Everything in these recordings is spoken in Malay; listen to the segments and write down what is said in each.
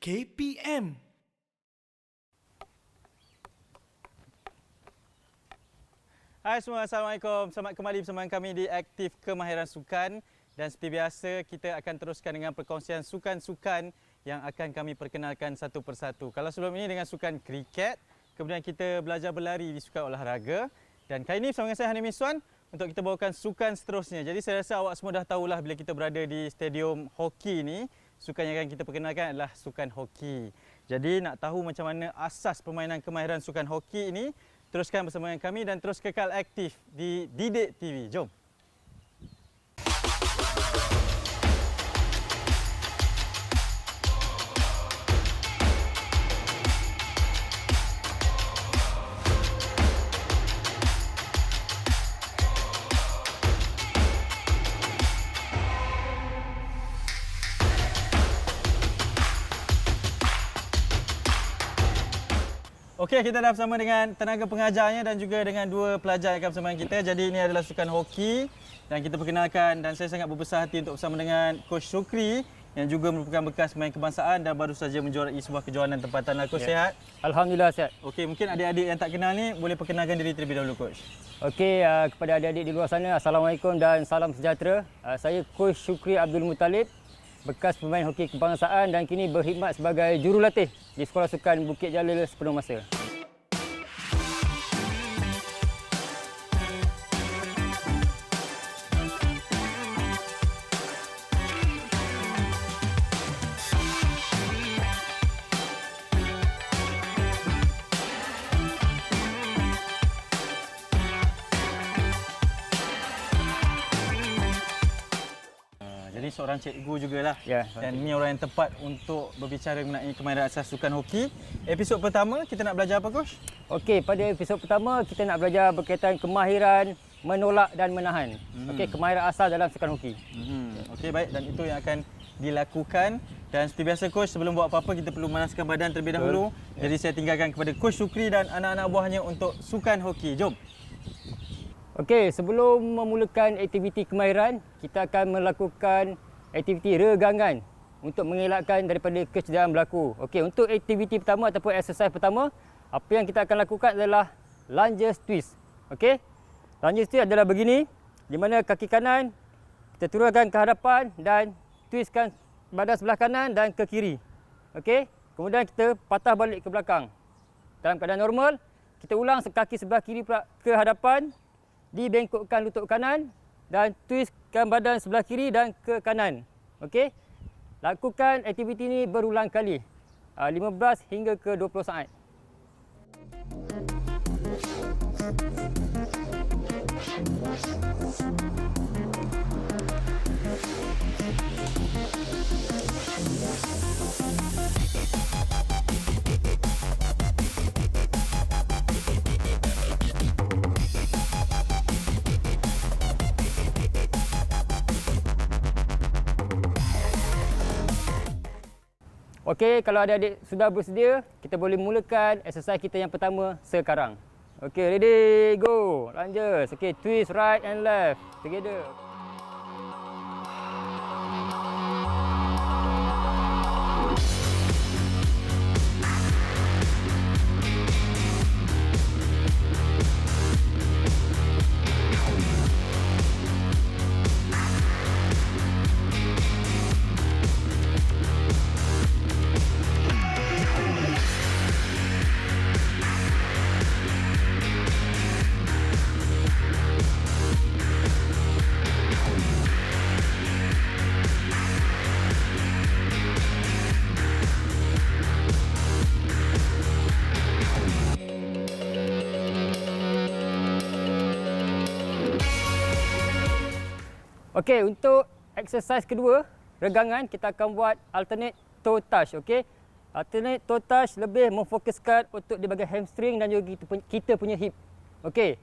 KPM. Hai semua, Assalamualaikum. Selamat kembali bersama kami di Aktif Kemahiran Sukan. Dan seperti biasa, kita akan teruskan dengan perkongsian sukan-sukan yang akan kami perkenalkan satu persatu. Kalau sebelum ini dengan sukan kriket, kemudian kita belajar berlari di sukan olahraga. Dan kali ini bersama dengan saya Hani Miswan untuk kita bawakan sukan seterusnya. Jadi saya rasa awak semua dah tahulah bila kita berada di stadium hoki ni, sukan yang akan kita perkenalkan adalah sukan hoki. Jadi nak tahu macam mana asas permainan kemahiran sukan hoki ini, teruskan bersama dengan kami dan terus kekal aktif di Didik TV. Jom. Okey, kita dah bersama dengan tenaga pengajarnya dan juga dengan dua pelajar yang akan bersama dengan kita. Jadi ini adalah sukan hoki dan kita perkenalkan, dan saya sangat berbesar hati untuk bersama dengan Coach Syukri yang juga merupakan bekas pemain kebangsaan dan baru saja menjuarai sebuah kejohanan tempatan. Coach sihat? Alhamdulillah sihat. Okey, mungkin adik-adik yang tak kenal ni boleh perkenalkan diri terlebih dahulu, Coach. Okey, kepada adik-adik di luar sana, Assalamualaikum dan salam sejahtera. Saya Coach Syukri Abdul Muttalib, bekas pemain hoki kebangsaan dan kini berkhidmat sebagai jurulatih di Sekolah Sukan Bukit Jalil sepenuh masa. Jadi seorang cikgu jugalah. Ya, Dan ini orang yang tepat untuk berbicara mengenai kemahiran asas sukan hoki. Episod pertama kita nak belajar apa, Coach? Okey, pada episod pertama kita nak belajar berkaitan kemahiran menolak dan menahan. Okey, kemahiran asal dalam sukan hoki. Okey, baik, dan itu yang akan dilakukan. Dan seperti biasa, Coach, sebelum buat apa-apa kita perlu manaskan badan terlebih dahulu. Jadi saya tinggalkan kepada Coach Syukri dan anak-anak buahnya untuk sukan hoki. Jom. Okey, sebelum memulakan aktiviti kemahiran, kita akan melakukan aktiviti regangan untuk mengelakkan daripada kecederaan berlaku. Okey, untuk aktiviti pertama ataupun exercise pertama, apa yang kita akan lakukan adalah lunges twist. Okey, lunges twist adalah begini, di mana kaki kanan kita turunkan ke hadapan dan twistkan badan sebelah kanan dan ke kiri. Okey, kemudian kita patah balik ke belakang. Dalam keadaan normal, kita ulang kaki sebelah kiri pula ke hadapan, dibengkokkan lutut kanan dan twistkan badan sebelah kiri dan ke kanan. Okey. Lakukan aktiviti ini berulang kali. 15 hingga ke 20 saat. Okey, kalau adik-adik sudah bersedia, kita boleh mulakan exercise kita yang pertama sekarang. Okey, ready, go. Lunges. Okey, twist right and left together. Okey, untuk exercise kedua, regangan, kita akan buat alternate toe touch. Okey, alternate toe touch lebih memfokuskan otot di bahagian hamstring dan juga kita punya hip. Okey,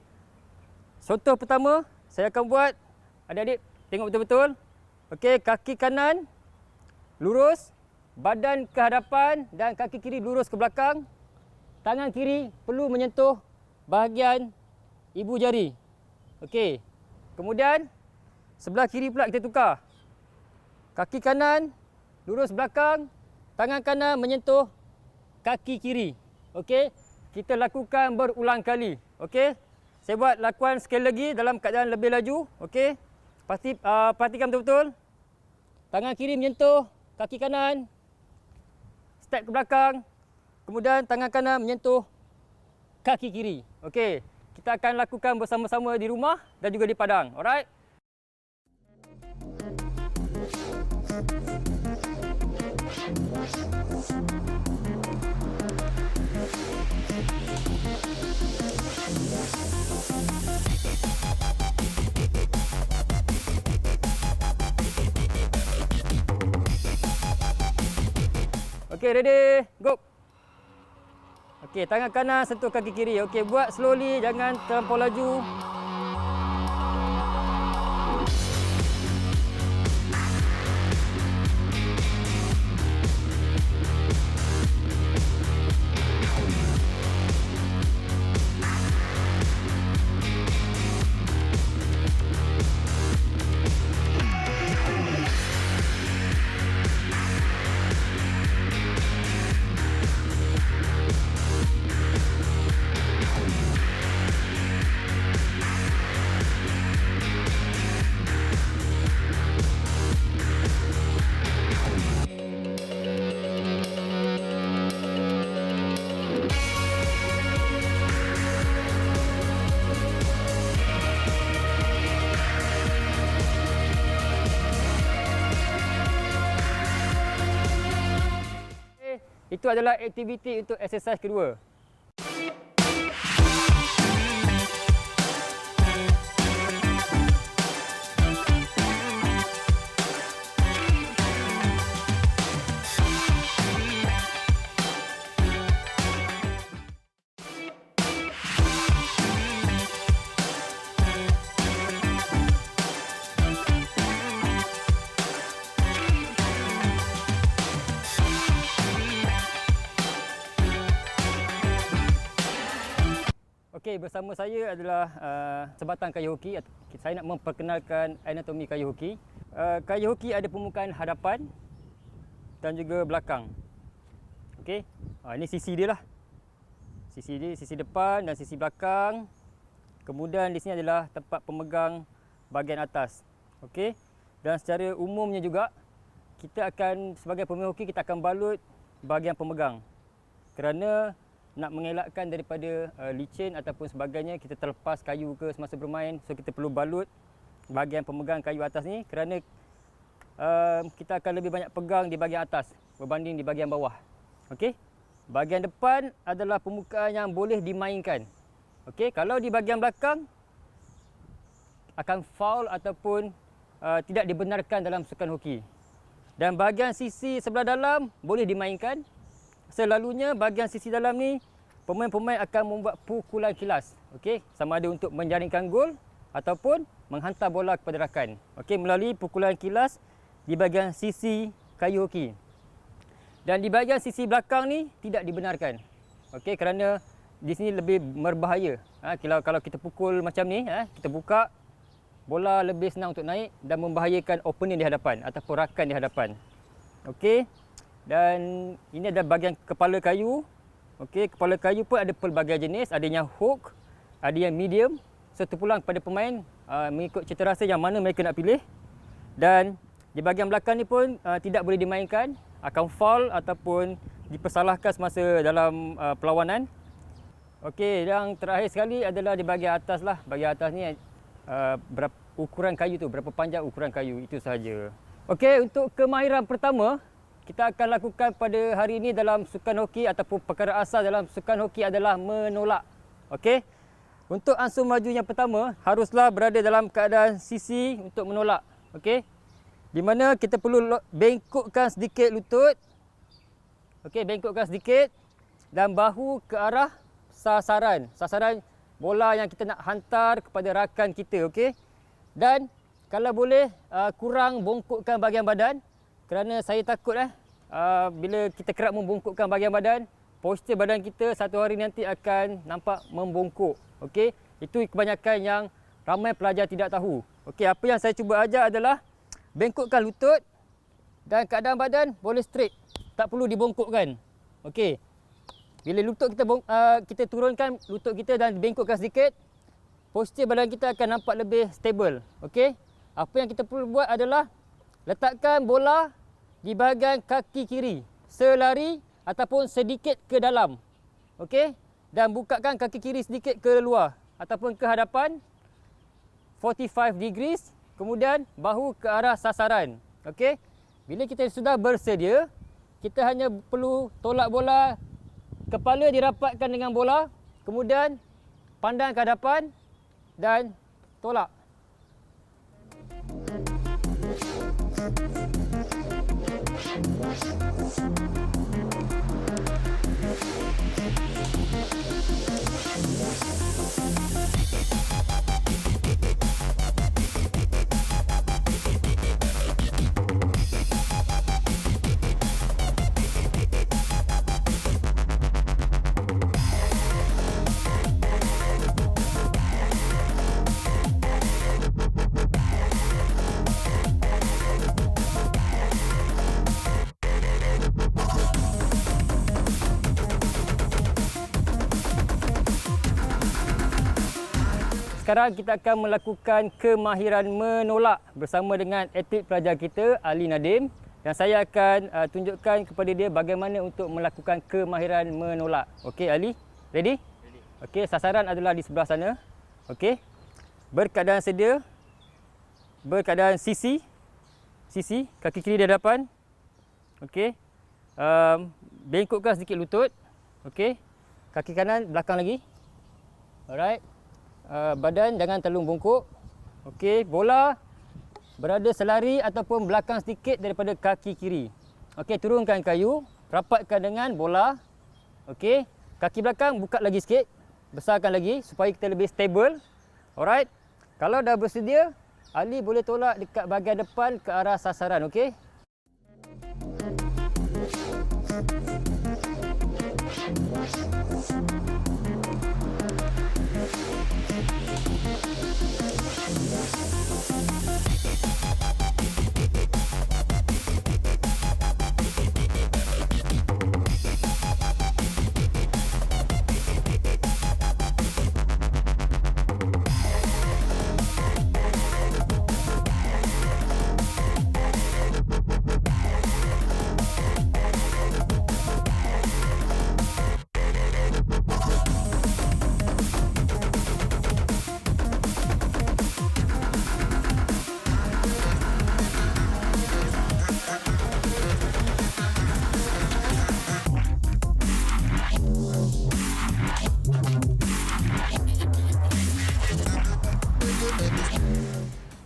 contoh pertama saya akan buat, adik-adik tengok betul-betul. Okey, kaki kanan lurus, badan ke hadapan dan kaki kiri lurus ke belakang. Tangan kiri perlu menyentuh bahagian ibu jari. Okey, kemudian sebelah kiri pula kita tukar. Kaki kanan lurus belakang, tangan kanan menyentuh kaki kiri. Okey. Kita lakukan berulang kali. Okey. Saya buat lakukan sekali lagi dalam keadaan lebih laju. Okey. Perhatikan betul-betul. Tangan kiri menyentuh kaki kanan. Step ke belakang. Kemudian tangan kanan menyentuh kaki kiri. Okey. Kita akan lakukan bersama-sama di rumah dan juga di padang. Alright? Okey, ready? Go. Okey, tangan kanan sentuh kaki kiri. Okey, buat slowly, jangan terlampau laju. Itu adalah aktiviti untuk exercise kedua. Okey, bersama saya adalah sebatang kayu hoki. Saya nak memperkenalkan anatomi kayu hoki. Kayu hoki ada permukaan hadapan dan juga belakang. Okey, ini sisi dia lah. Sisi dia, sisi depan dan sisi belakang. Kemudian di sini adalah tempat pemegang bahagian atas. Okey, dan secara umumnya juga kita akan sebagai pemain hoki kita akan balut bahagian pemegang. Kerana nak mengelakkan daripada licin ataupun sebagainya, kita terlepas kayu ke semasa bermain, so kita perlu balut bahagian pemegang kayu atas ni kerana kita akan lebih banyak pegang di bahagian atas berbanding di bahagian bawah. Okey, bahagian depan adalah permukaan yang boleh dimainkan. Okey, kalau di bahagian belakang akan foul ataupun tidak dibenarkan dalam sukan hoki. Dan bahagian sisi sebelah dalam boleh dimainkan. Selalunya bahagian sisi dalam ni pemain-pemain akan membuat pukulan kilas. Okey, sama ada untuk menjaringkan gol ataupun menghantar bola kepada rakan. Okey, melalui pukulan kilas di bahagian sisi kayu hoki. Dan di bahagian sisi belakang ni tidak dibenarkan. Okey, kerana di sini lebih berbahaya. Kalau kita pukul macam ni, kita buka, bola lebih senang untuk naik dan membahayakan opponent di hadapan ataupun rakan di hadapan. Okey. Dan ini ada bahagian kepala kayu. Okey, kepala kayu pun ada pelbagai jenis, ada yang hook, ada yang medium. So terpulang kepada pemain mengikut cita rasa yang mana mereka nak pilih. Dan di bahagian belakang ni pun tidak boleh dimainkan, akan foul ataupun dipersalahkan semasa dalam perlawanan. Okey, yang terakhir sekali adalah di bahagian atas lah. Bahagian atas ni berapa ukuran kayu tu, berapa panjang ukuran kayu, itu sahaja. Okey, untuk kemahiran pertama kita akan lakukan pada hari ini dalam sukan hoki ataupun perkara asal dalam sukan hoki adalah menolak. Okey. Untuk ansur maju yang pertama haruslah berada dalam keadaan sisi untuk menolak. Okey. Di mana kita perlu bengkokkan sedikit lutut. Okey, bengkokkan sedikit dan bahu ke arah sasaran. Sasaran bola yang kita nak hantar kepada rakan kita, okey. Dan kalau boleh kurang bongkokkan bahagian badan. Kerana saya takut bila kita kerap membongkokkan bahagian badan, postur badan kita satu hari nanti akan nampak membongkok. Okey, itu kebanyakan yang ramai pelajar tidak tahu. Okey, apa yang saya cuba ajar adalah bengkokkan lutut dan keadaan badan boleh straight. tak perlu dibongkokkan. Okey. Bila lutut kita kita turunkan lutut kita dan bengkokkan sedikit, postur badan kita akan nampak lebih stable. Okey. Apa yang kita perlu buat adalah letakkan bola di bahagian kaki kiri, selari ataupun sedikit ke dalam. Okey. Dan bukakan kaki kiri sedikit ke luar ataupun ke hadapan 45 degrees, kemudian bahu ke arah sasaran. Okey. Bila kita sudah bersedia, kita hanya perlu tolak bola, kepala dirapatkan dengan bola, kemudian pandang ke hadapan dan tolak. Sekarang kita akan melakukan kemahiran menolak bersama dengan atlet pelajar kita, Ali Nadim. Dan saya akan tunjukkan kepada dia bagaimana untuk melakukan kemahiran menolak. Okey Ali, ready? Ready. Okey, sasaran adalah di sebelah sana. Okey. Berkeadaan sedia. Berkeadaan sisi, kaki kiri di hadapan. Okey. Bengkokkan sedikit lutut. Okey. Kaki kanan belakang lagi. Alright. Badan jangan terlalu bongkok. Okey, bola berada selari ataupun belakang sedikit daripada kaki kiri. Okey, turunkan kayu, rapatkan dengan bola. Okey, kaki belakang buka lagi sikit, besarkan lagi supaya kita lebih stable. Alright. Kalau dah bersedia, Ali boleh tolak dekat bahagian depan ke arah sasaran, okey?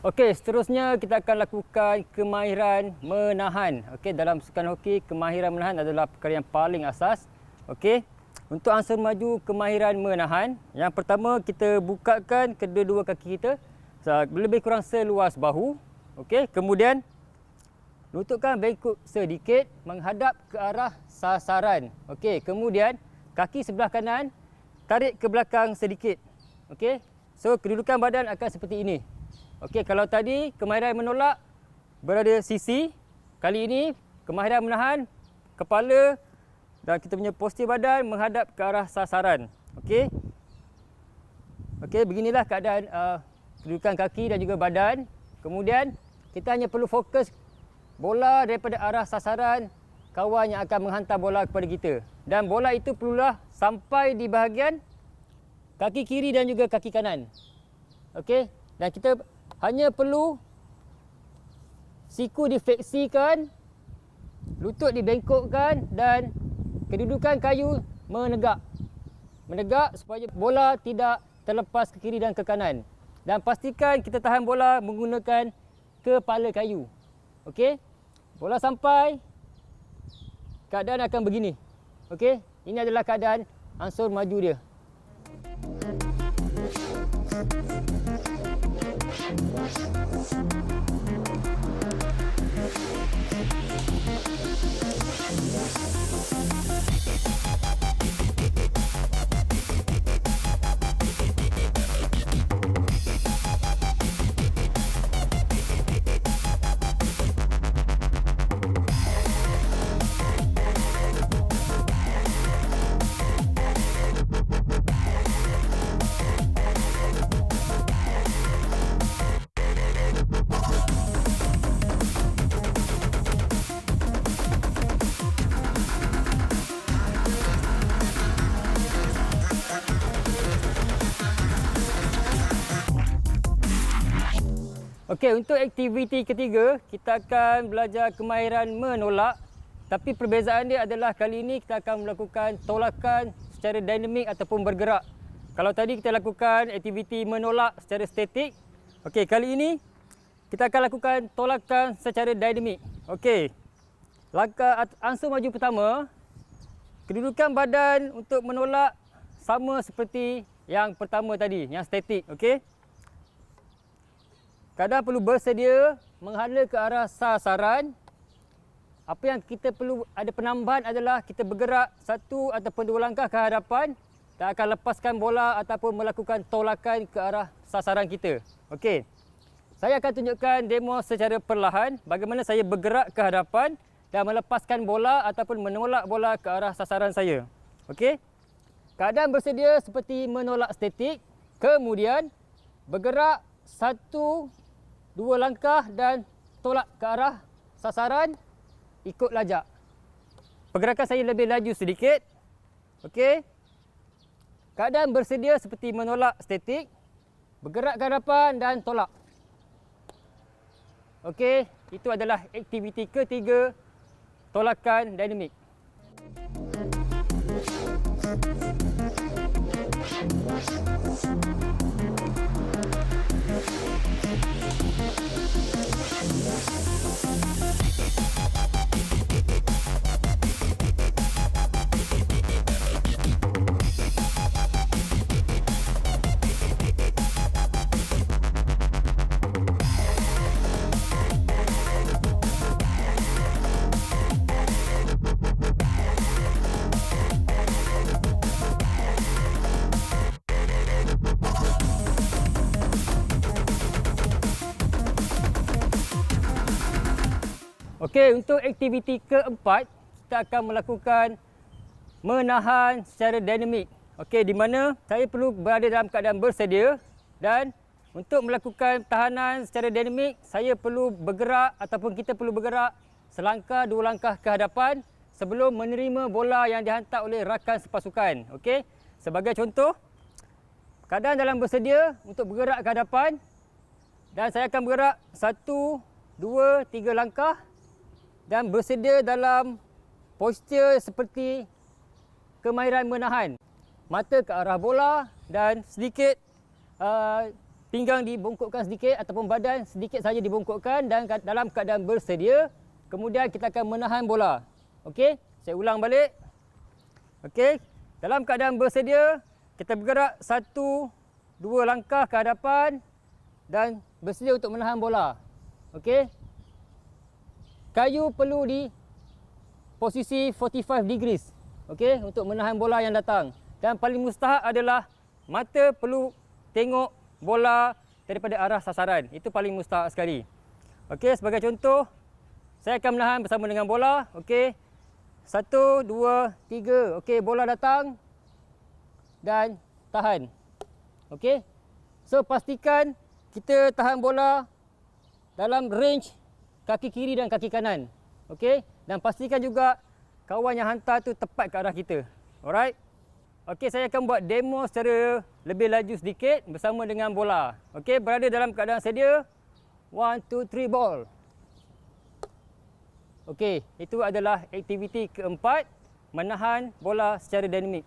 Okey, seterusnya kita akan lakukan kemahiran menahan. Okey, dalam sukan hoki, kemahiran menahan adalah perkara yang paling asas. Okey, untuk ansur maju kemahiran menahan, yang pertama kita bukakan kedua-dua kaki kita lebih kurang seluas bahu. Okey, kemudian lututkan bengkok sedikit menghadap ke arah sasaran. Okey, kemudian kaki sebelah kanan tarik ke belakang sedikit. Okey, so kedudukan badan akan seperti ini. Okey, kalau tadi kemahiran menolak berada sisi, kali ini kemahiran menahan kepala dan kita punya postur badan menghadap ke arah sasaran. Okey. Okey, beginilah keadaan kedudukan kaki dan juga badan. Kemudian kita hanya perlu fokus bola daripada arah sasaran kawan yang akan menghantar bola kepada kita. Dan bola itu perlulah sampai di bahagian kaki kiri dan juga kaki kanan. Okey, dan kita hanya perlu siku difleksikan, lutut dibengkokkan dan kedudukan kayu menegak. Menegak supaya bola tidak terlepas ke kiri dan ke kanan. Dan pastikan kita tahan bola menggunakan kepala kayu. Okey? Bola sampai, keadaan akan begini. Okey? Ini adalah keadaan ansur maju dia. Okey, untuk aktiviti ketiga, kita akan belajar kemahiran menolak. Tapi perbezaan dia adalah kali ini kita akan melakukan tolakan secara dinamik ataupun bergerak. Kalau tadi kita lakukan aktiviti menolak secara statik, okey, kali ini kita akan lakukan tolakan secara dinamik. Okey. Langkah ansur maju pertama, kedudukan badan untuk menolak sama seperti yang pertama tadi, yang statik, okey. Kadang perlu bersedia menghala ke arah sasaran. Apa yang kita perlu ada penambahan adalah kita bergerak 1 ataupun 2 langkah ke hadapan dan akan lepaskan bola ataupun melakukan tolakan ke arah sasaran kita. Okey. Saya akan tunjukkan demo secara perlahan bagaimana saya bergerak ke hadapan dan melepaskan bola ataupun menolak bola ke arah sasaran saya. Okey. Keadaan bersedia seperti menolak statik, kemudian bergerak 1, 2 langkah dan tolak ke arah sasaran, ikut lajak. Pergerakan saya lebih laju sedikit. Okey. Keadaan bersedia seperti menolak statik, bergerak ke hadapan dan tolak. Okey, itu adalah aktiviti ketiga, tolakan dinamik. Okey, untuk aktiviti keempat, kita akan melakukan menahan secara dinamik. Okey, di mana saya perlu berada dalam keadaan bersedia dan untuk melakukan tahanan secara dinamik, saya perlu bergerak ataupun kita perlu bergerak selangkah 2 langkah ke hadapan sebelum menerima bola yang dihantar oleh rakan sepasukan. Okey, sebagai contoh, keadaan dalam bersedia untuk bergerak ke hadapan dan saya akan bergerak 1, 2, 3 langkah dan bersedia dalam postur seperti kemahiran menahan. Mata ke arah bola dan sedikit pinggang dibongkokkan sedikit ataupun badan sedikit saja dibongkokkan dan dalam keadaan bersedia. Kemudian kita akan menahan bola. Okey, saya ulang balik. Okey, dalam keadaan bersedia, kita bergerak 1, 2 langkah ke hadapan dan bersedia untuk menahan bola. Okey. Kayu perlu di posisi 45 degrees, okey, untuk menahan bola yang datang. Dan paling mustahak adalah mata perlu tengok bola daripada arah sasaran. Itu paling mustahak sekali. Okey, sebagai contoh, saya akan menahan bersama dengan bola. Okey, 1, 2, 3. Okey, bola datang dan tahan. Okey, so pastikan kita tahan bola dalam range kaki kiri dan kaki kanan. Okey, dan pastikan juga kawan yang hantar tu tepat ke arah kita. Alright. Okey, saya akan buat demo secara lebih laju sedikit bersama dengan bola. Okey, berada dalam keadaan sedia. 1, 2, 3 ball. Okey, itu adalah aktiviti keempat, menahan bola secara dinamik.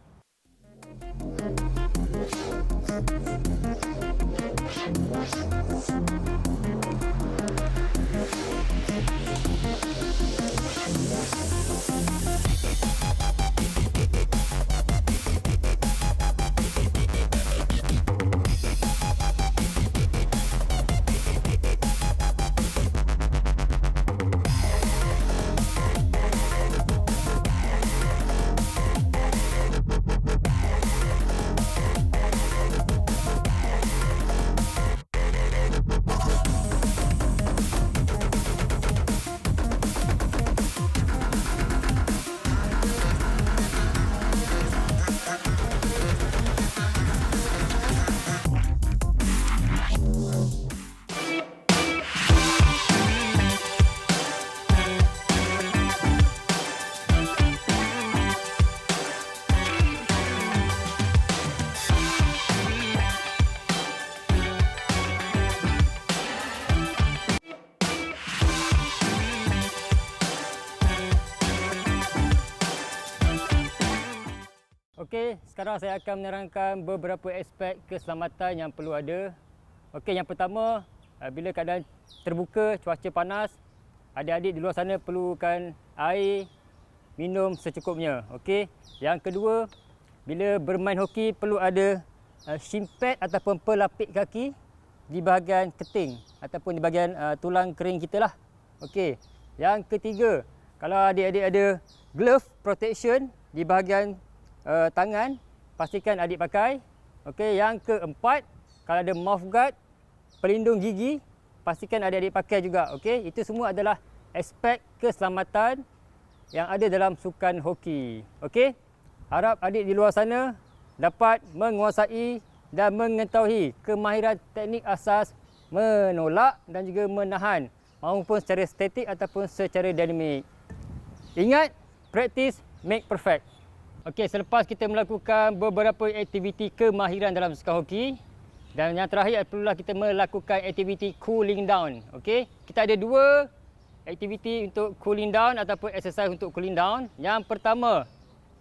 Okey, sekarang saya akan menerangkan beberapa aspek keselamatan yang perlu ada. Okey, yang pertama, bila keadaan terbuka, cuaca panas, adik-adik di luar sana perlukan air minum secukupnya. Okey. Yang kedua, bila bermain hoki perlu ada shin pad ataupun pelapik kaki di bahagian keting ataupun di bahagian tulang kering kita lah. Okey. Yang ketiga, kalau adik-adik ada glove protection di bahagian tangan, pastikan adik pakai. Okey, yang keempat, kalau ada mouth guard, pelindung gigi, pastikan adik-adik pakai juga. Okey, itu semua adalah aspek keselamatan yang ada dalam sukan hoki. Okey, harap adik di luar sana dapat menguasai dan mengetahui kemahiran teknik asas menolak dan juga menahan maupun secara statik ataupun secara dinamik. Ingat, practice make perfect. Okey, selepas kita melakukan beberapa aktiviti kemahiran dalam sukan hoki, dan yang terakhir perlulah kita melakukan aktiviti cooling down. Okey, kita ada dua aktiviti untuk cooling down ataupun exercise untuk cooling down. Yang pertama,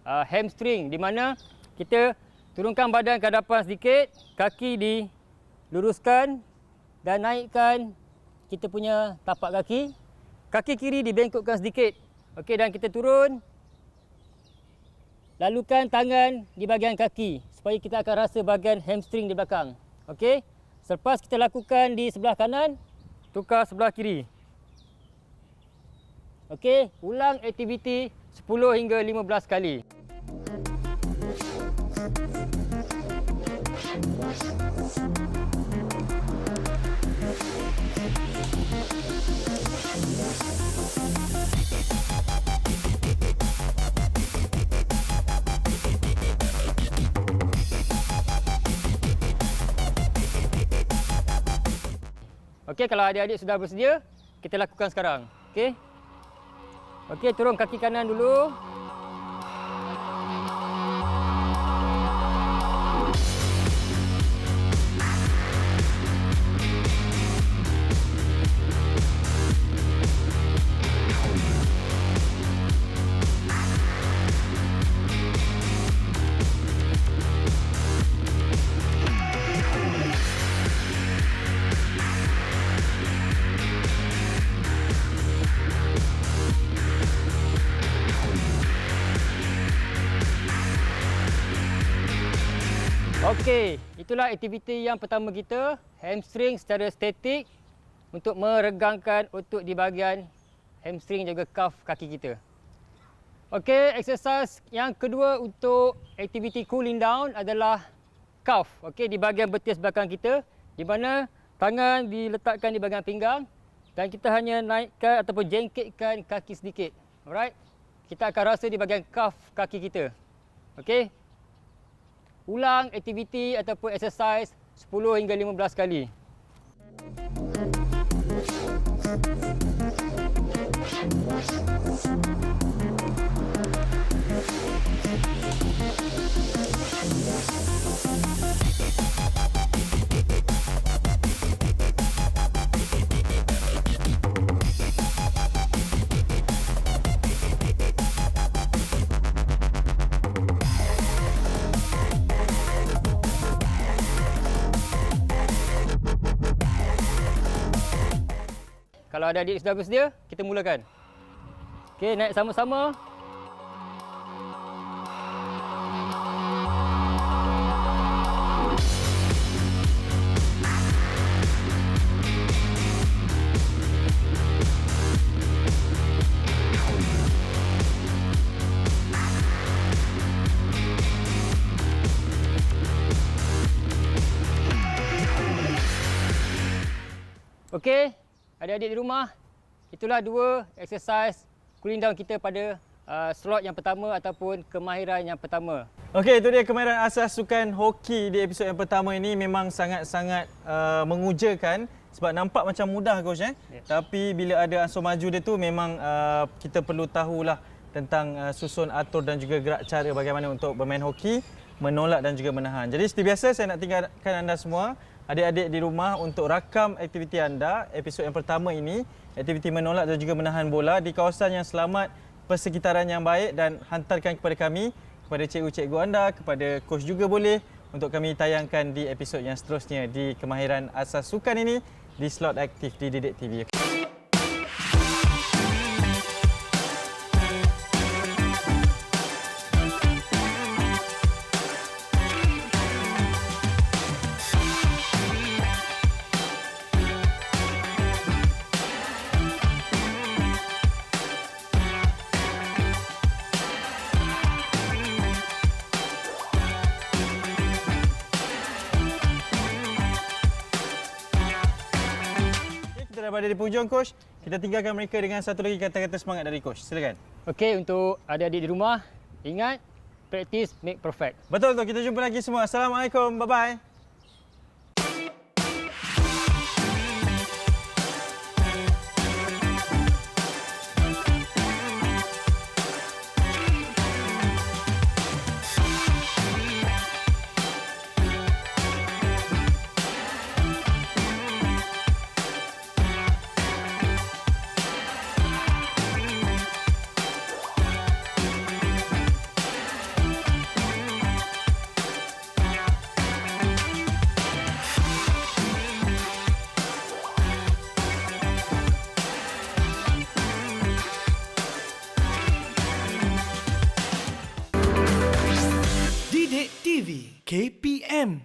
hamstring, di mana kita turunkan badan ke hadapan sedikit, kaki diluruskan dan naikkan kita punya tapak kaki. Kaki kiri dibengkokkan sedikit. Okey, dan kita turun. Lalukan tangan di bahagian kaki supaya kita akan rasa bahagian hamstring di belakang. Okey. Selepas kita lakukan di sebelah kanan, tukar sebelah kiri. Okey, ulang aktiviti 10 hingga 15 kali. Okey, kalau adik-adik sudah bersedia, kita lakukan sekarang. Okey. Okey, turun kaki kanan dulu. Okey, itulah aktiviti yang pertama kita, hamstring secara statik untuk meregangkan otot di bahagian hamstring juga calf kaki kita. Okey, exercise yang kedua untuk aktiviti cooling down adalah calf. Okey, di bahagian betis belakang kita, di mana tangan diletakkan di bahagian pinggang dan kita hanya naikkan ataupun jengkitkan kaki sedikit. Alright? Kita akan rasa di bahagian calf kaki kita. Okey? Ulang aktiviti ataupun exercise 10 hingga 15 kali. Kalau ada adik sudah bersedia, kita mulakan. Okey, naik sama-sama. Okey. Adik-adik di rumah, itulah dua exercise cooling down kita pada slot yang pertama ataupun kemahiran yang pertama. Okey, itu dia kemahiran asas sukan hoki di episod yang pertama ini. Memang sangat-sangat mengujakan sebab nampak macam mudah coach Tapi bila ada ansur maju dia tu memang kita perlu tahulah tentang susun atur dan juga gerak cara bagaimana untuk bermain hoki, menolak dan juga menahan. Jadi seperti biasa saya nak tinggalkan anda semua, adik-adik di rumah, untuk rakam aktiviti anda episod yang pertama ini, aktiviti menolak dan juga menahan bola di kawasan yang selamat, persekitaran yang baik, dan hantarkan kepada kami kepada cikgu-cikgu anda, kepada coach juga boleh untuk kami tayangkan di episod yang seterusnya di Kemahiran Asas Sukan ini di slot aktif di Didik TV. Kita dah berada di penghujung, Coach. Kita tinggalkan mereka dengan satu lagi kata-kata semangat dari Coach. Silakan. Okey, untuk adik-adik di rumah, ingat, practice make perfect. Betul tu. Kita jumpa lagi semua. Assalamualaikum. Bye-bye. Didik TV KPM